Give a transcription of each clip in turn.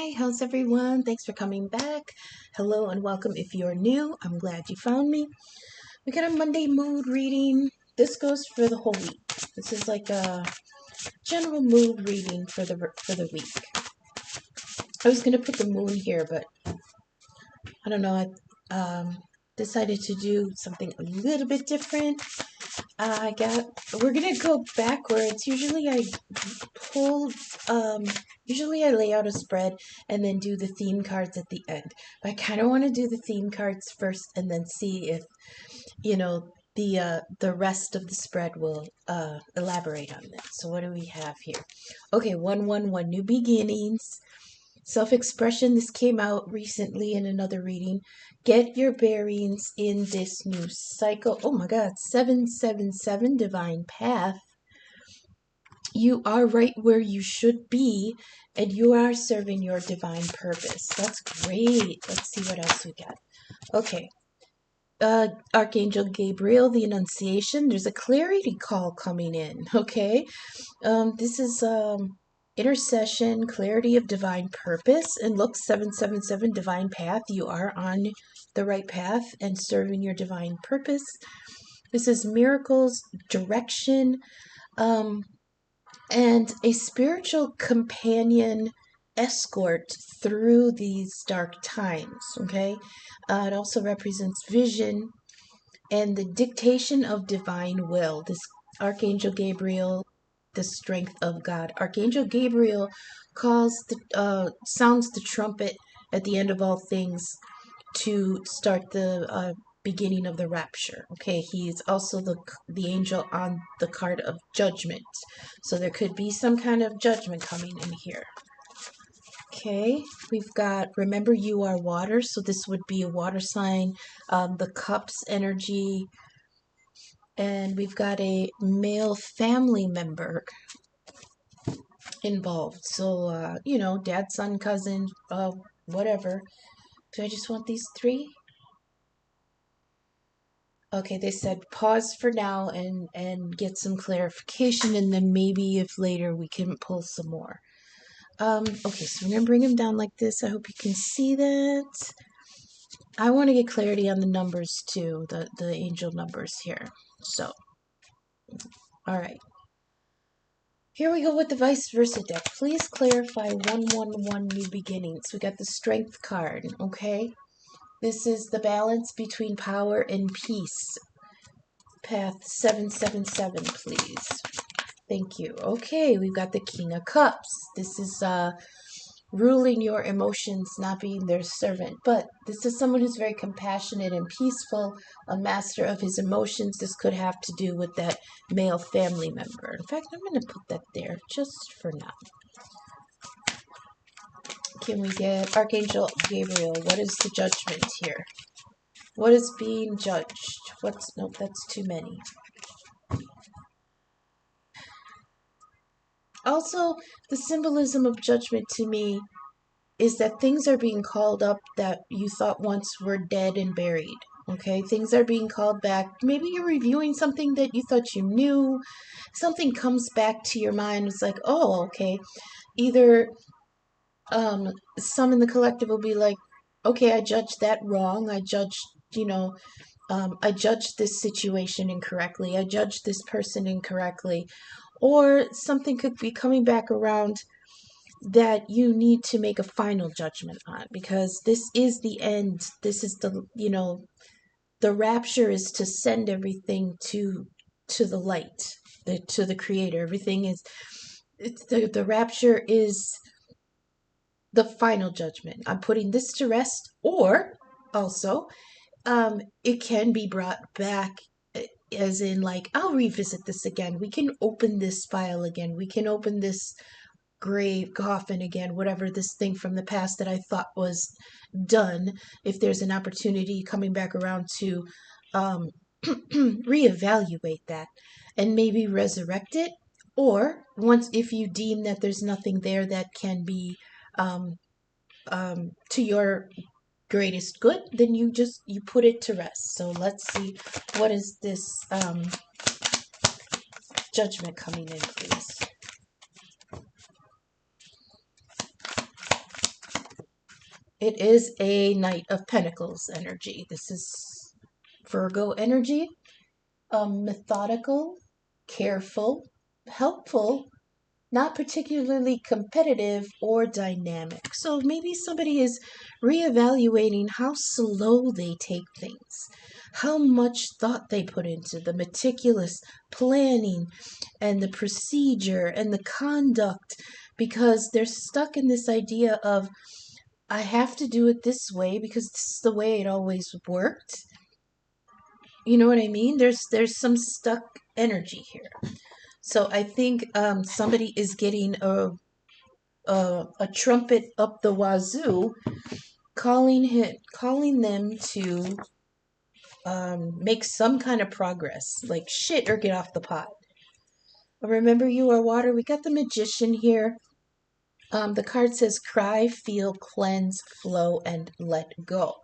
Hi, how's everyone? Thanks for coming back. Hello and welcome if you're new. I'm glad you found me. We got a Monday mood reading. This goes for the whole week. This is like a general mood reading for the week. I was gonna put the moon here, but I don't know. I decided to do something a little bit different. We're gonna go backwards. Usually I pull, usually I lay out a spread and then do the theme cards at the end. But I kind of want to do the theme cards first and then see if, the rest of the spread will elaborate on that. So what do we have here? Okay, 111, New Beginnings. Self-expression, this came out recently in another reading. Get your bearings in this new cycle. Oh my God, 777, Divine Path. You are right where you should be, and you are serving your divine purpose. That's great. Let's see what else we got. Okay. Archangel Gabriel, the Annunciation. There's a clarity call coming in. Okay. This is intercession, clarity of divine purpose, and look, 777, divine path. You are on the right path and serving your divine purpose. This is miracles, direction, and a spiritual companion escort through these dark times. Okay, it also represents vision and the dictation of divine will. This Archangel Gabriel, the strength of God. Archangel Gabriel sounds the trumpet at the end of all things to start the beginning of the rapture. Okay, he's also the angel on the card of judgment. So there could be some kind of judgment coming in here. Okay, we've got remember you are water, so this would be a water sign. The cups energy, and we've got a male family member involved. So dad, son, cousin, whatever. Do I just want these three? Okay, they said pause for now and get some clarification, and then maybe if later we can pull some more. Okay, so we're gonna bring him down like this. I hope you can see that. I want to get clarity on the numbers too, the angel numbers here. So, all right. Here we go with the vice versa deck. Please clarify 111 New Beginnings. We got the Strength card, okay? This is the balance between power and peace. Path 777, please. Thank you. Okay, we've got the King of Cups. This is ruling your emotions, not being their servant. But this is someone who's very compassionate and peaceful, a master of his emotions. This could have to do with that male family member. In fact, I'm going to put that there just for now. Can we get Archangel Gabriel? What is the judgment here? What is being judged? Nope, that's too many. Also, the symbolism of judgment to me is that things are being called up that you thought once were dead and buried. Okay, things are being called back. Maybe you're reviewing something that you thought you knew. Something comes back to your mind. It's like, oh, okay. Either some in the collective will be like, okay, I judged that wrong. I judged, I judged this situation incorrectly. I judged this person incorrectly. Or something could be coming back around that you need to make a final judgment on, because this is the end. This is the rapture is to send everything to the light, to the creator. Everything is, the rapture is the final judgment. I'm putting this to rest, or also it can be brought back, as in like, I'll revisit this again. We can open this file again. We can open this grave coffin again, whatever this thing from the past that I thought was done. If there's an opportunity coming back around to reevaluate that and maybe resurrect it, or once, if you deem that there's nothing there that can be to your greatest good, then you put it to rest. So let's see, what is this judgment coming in, please? It is a Knight of Pentacles energy. This is Virgo energy. Methodical, careful, helpful, not particularly competitive or dynamic. So maybe somebody is reevaluating how slow they take things, how much thought they put into the meticulous planning and the procedure and the conduct, because they're stuck in this idea of, I have to do it this way because this is the way it always worked. You know what I mean? There's some stuck energy here. So I think somebody is getting a trumpet up the wazoo, calling them to make some kind of progress, like shit or get off the pot. Remember, you are water. We got the Magician here. The card says cry, feel, cleanse, flow, and let go.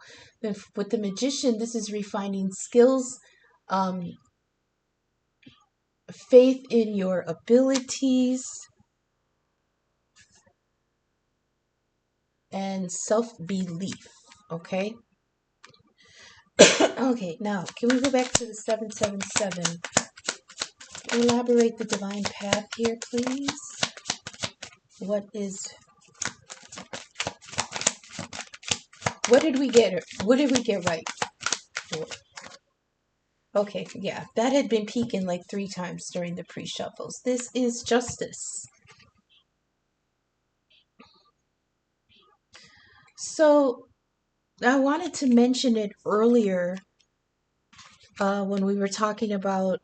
With the Magician, this is refining skills, faith in your abilities, and self-belief. Okay? Okay, now, can we go back to the 777? Elaborate the divine path here, please. What did we get? What did we get right? Okay, yeah, that had been peaking like 3 times during the pre-shuffles. This is justice. So, I wanted to mention it earlier when we were talking about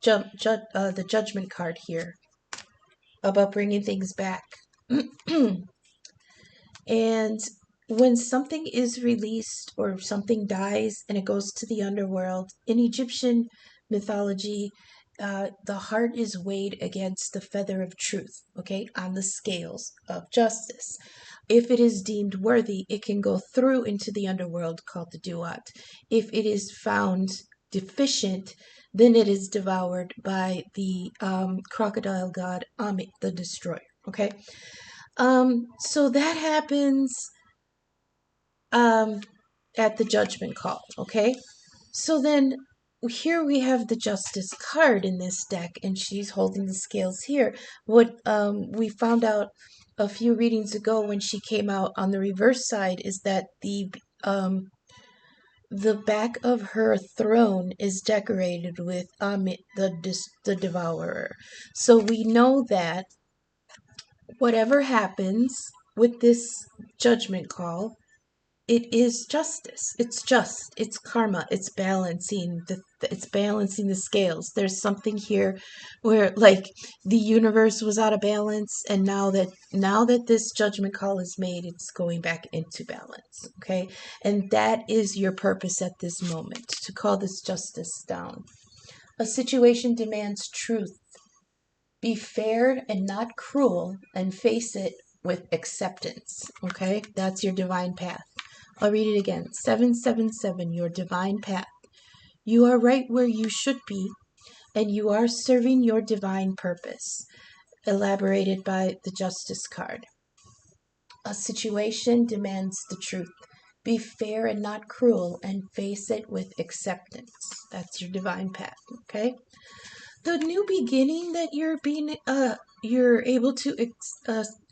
the judgment card here, about bringing things back. And when something is released or something dies and it goes to the underworld, in Egyptian mythology, the heart is weighed against the feather of truth, okay, on the scales of justice. If it is deemed worthy, it can go through into the underworld called the Duat. If it is found deficient, then it is devoured by the crocodile god Amit, the destroyer, okay? So that happens at the judgment call, okay? So then here we have the justice card in this deck, and she's holding the scales here. What we found out a few readings ago when she came out on the reverse side is that the back of her throne is decorated with Amit, the devourer. So we know that whatever happens with this judgment call, it is justice. It's just. It's karma. It's balancing the scales. There's something here where like the universe was out of balance, and now that this judgment call is made, it's going back into balance. Okay? And that is your purpose at this moment, to call this justice down. A situation demands truth. Be fair and not cruel, and face it with acceptance. Okay? That's your divine path. I'll read it again. 777, your divine path. You are right where you should be, and you are serving your divine purpose. Elaborated by the Justice card. A situation demands the truth. Be fair and not cruel, and face it with acceptance. That's your divine path. Okay? The new beginning that you're able to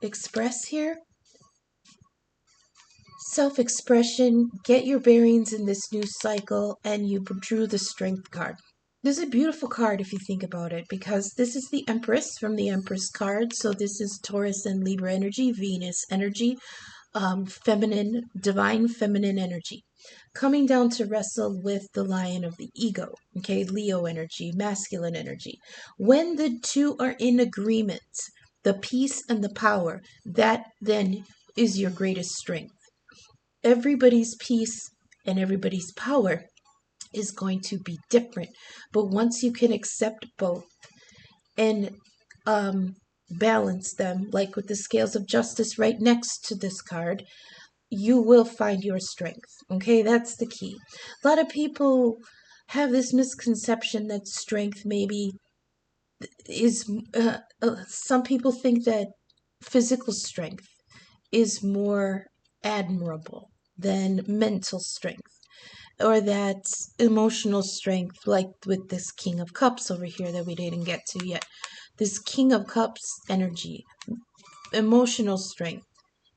express here, self-expression, get your bearings in this new cycle, and you drew the Strength card. This is a beautiful card if you think about it, because this is the Empress from the Empress card. So this is Taurus and Libra energy, Venus energy, feminine, divine feminine energy, coming down to wrestle with the lion of the ego, okay, Leo energy, masculine energy. When the two are in agreement, the peace and the power, that then is your greatest strength. Everybody's peace and everybody's power is going to be different, but once you can accept both and balance them, like with the scales of justice right next to this card, you will find your strength. Okay, that's the key. A lot of people have this misconception that strength maybe is some people think that physical strength is more admirable than mental strength or that emotional strength, like with this King of Cups over here that we didn't get to yet. This King of Cups energy, emotional strength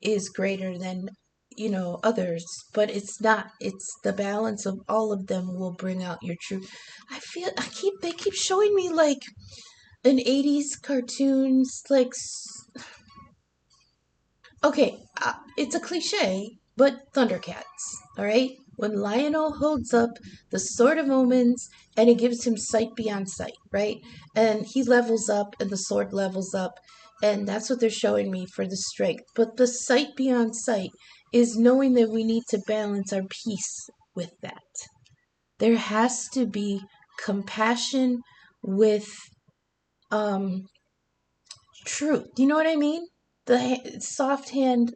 is greater than, others, but it's not. It's the balance of all of them will bring out your true. They keep showing me like an 80s cartoons, like, okay, it's a cliche, but Thundercats, all right? When Lionel holds up the Sword of Omens and it gives him sight beyond sight, right? And he levels up and the sword levels up, and that's what they're showing me for the strength. But the sight beyond sight is knowing that we need to balance our peace with that. There has to be compassion with truth. Do you know what I mean? The soft hand,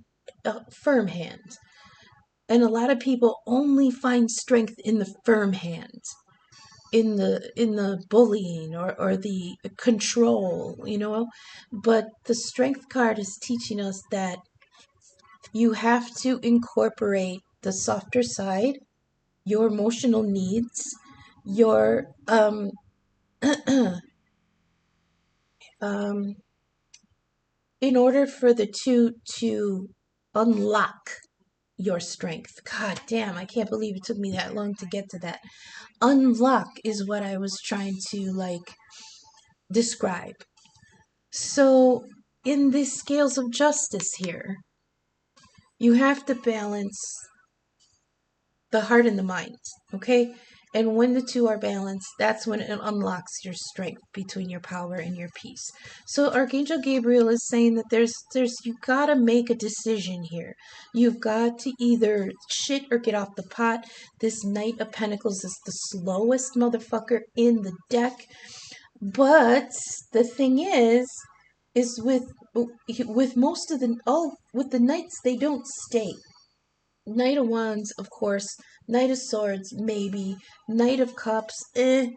firm hand. And a lot of people only find strength in the firm hand, in the bullying or the control, But the strength card is teaching us that you have to incorporate the softer side, your emotional needs, your um in order for the two to unlock your strength. God damn, I can't believe it took me that long to get to that. Unlock is what I was trying to like describe. So, in these scales of justice here, you have to balance the heart and the mind, okay? And when the two are balanced, that's when it unlocks your strength between your power and your peace. So Archangel Gabriel is saying that there's you gotta make a decision here. You've got to either shit or get off the pot. This Knight of Pentacles is the slowest motherfucker in the deck. But the thing is with most of the with the knights, they don't stay. Knight of Wands, of course. Knight of Swords, maybe. Knight of Cups, They're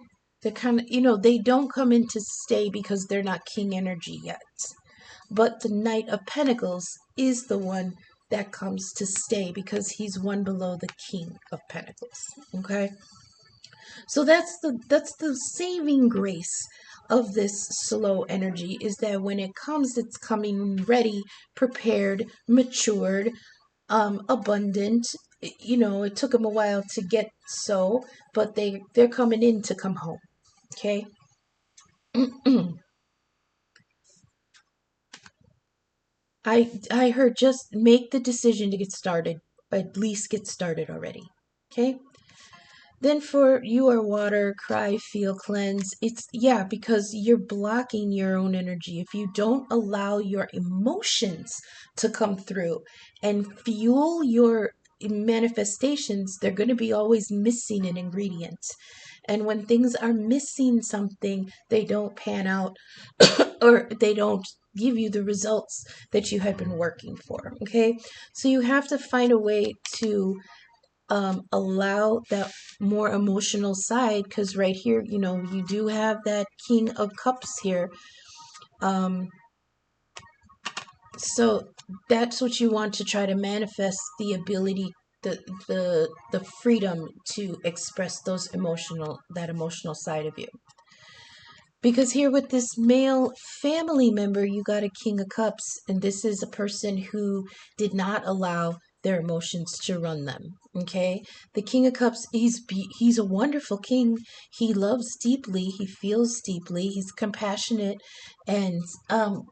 kind of, they don't come in to stay because they're not king energy yet. But the Knight of Pentacles is the one that comes to stay because he's one below the King of Pentacles. Okay? So that's the saving grace of this slow energy, is that when it comes, it's coming ready, prepared, matured, abundant. It took them a while to get so, but they're coming in to come home. Okay. I heard just make the decision to get started. At least get started already. Okay. Then for you are water, cry, feel, cleanse. It's, yeah, because you're blocking your own energy. If you don't allow your emotions to come through and fuel your manifestations, they're going to be always missing an ingredient. And when things are missing something, they don't pan out or they don't give you the results that you had been working for. Okay. So you have to find a way to allow that more emotional side, because right here, you do have that King of Cups here. So that's what you want to try to manifest, the ability, the freedom to express that emotional side of you. Because here with this male family member, you got a King of Cups, and this is a person who did not allow their emotions to run them. Okay, the King of Cups, he's a wonderful king. He loves deeply, he feels deeply, he's compassionate, and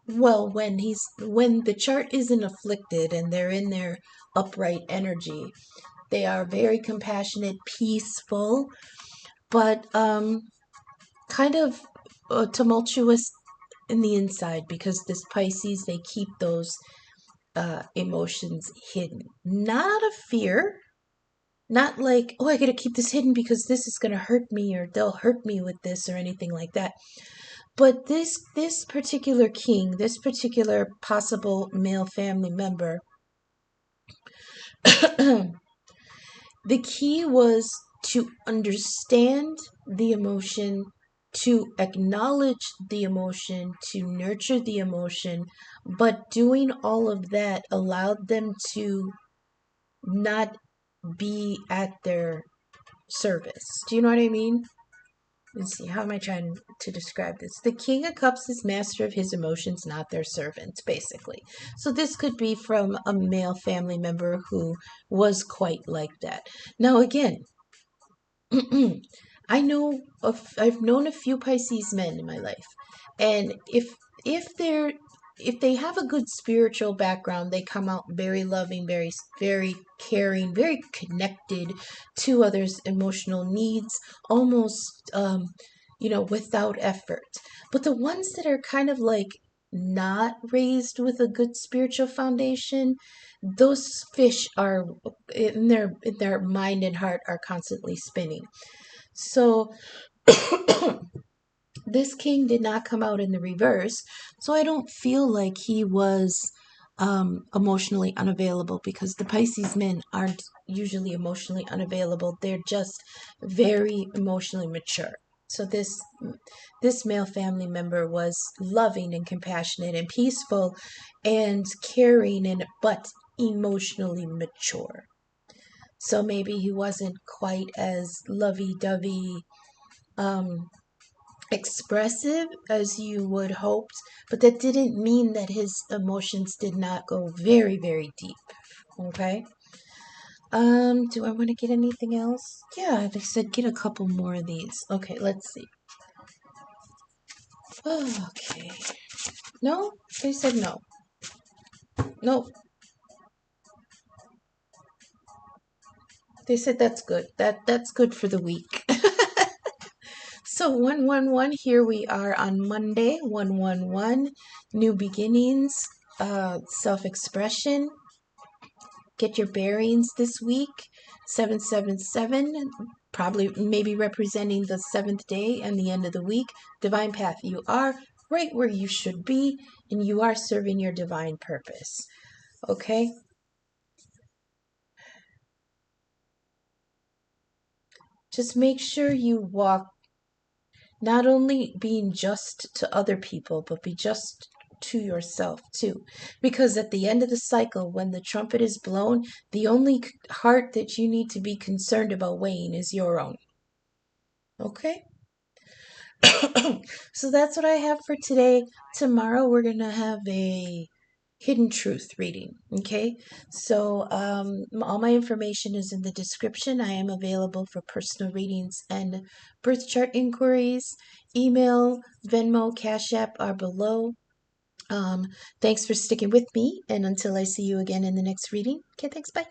when the chart isn't afflicted and they're in their upright energy, they are very compassionate, peaceful, but kind of tumultuous in the inside, because this Pisces, they keep those emotions hidden. Not out of fear, not like, oh, I gotta keep this hidden because this is gonna hurt me or they'll hurt me with this or anything like that. But this particular king, this particular possible male family member, the key was to understand the emotion to acknowledge the emotion, to nurture the emotion, but doing all of that allowed them to not be at their service. Do you know what I mean? Let's see, how am I trying to describe this? The King of Cups is master of his emotions, not their servant, basically. So this could be from a male family member who was quite like that. Now, again, I've known a few Pisces men in my life, and if they have a good spiritual background, they come out very loving, very caring, very connected to others' emotional needs, almost without effort. But the ones that are kind of like not raised with a good spiritual foundation, those fish are in their mind and heart are constantly spinning. So this king did not come out in the reverse, so I don't feel like he was emotionally unavailable, because the Pisces men aren't usually emotionally unavailable. They're just very emotionally mature. So this male family member was loving and compassionate and peaceful and caring, and but emotionally mature. So maybe he wasn't quite as lovey-dovey, um, expressive as you would hoped, but that didn't mean that his emotions did not go very, very deep. Okay. Do I want to get anything else? Yeah, they said get a couple more of these. Okay, let's see. Okay. No, they said no. No, they said that's good. That's good for the week. So 111, here we are on Monday. 111, new beginnings, self-expression. Get your bearings this week. 777, probably maybe representing the seventh day and the end of the week. Divine path, you are right where you should be, and you are serving your divine purpose. Okay? Just make sure you walk not only being just to other people, but be just to yourself too. Because at the end of the cycle, when the trumpet is blown, the only heart that you need to be concerned about weighing is your own. Okay? So that's what I have for today. Tomorrow we're going to have a hidden truth reading. Okay? So all my information is in the description. I am available for personal readings and birth chart inquiries. Email, Venmo, Cash App are below. Thanks for sticking with me, and until I see you again in the next reading. Okay, thanks, bye.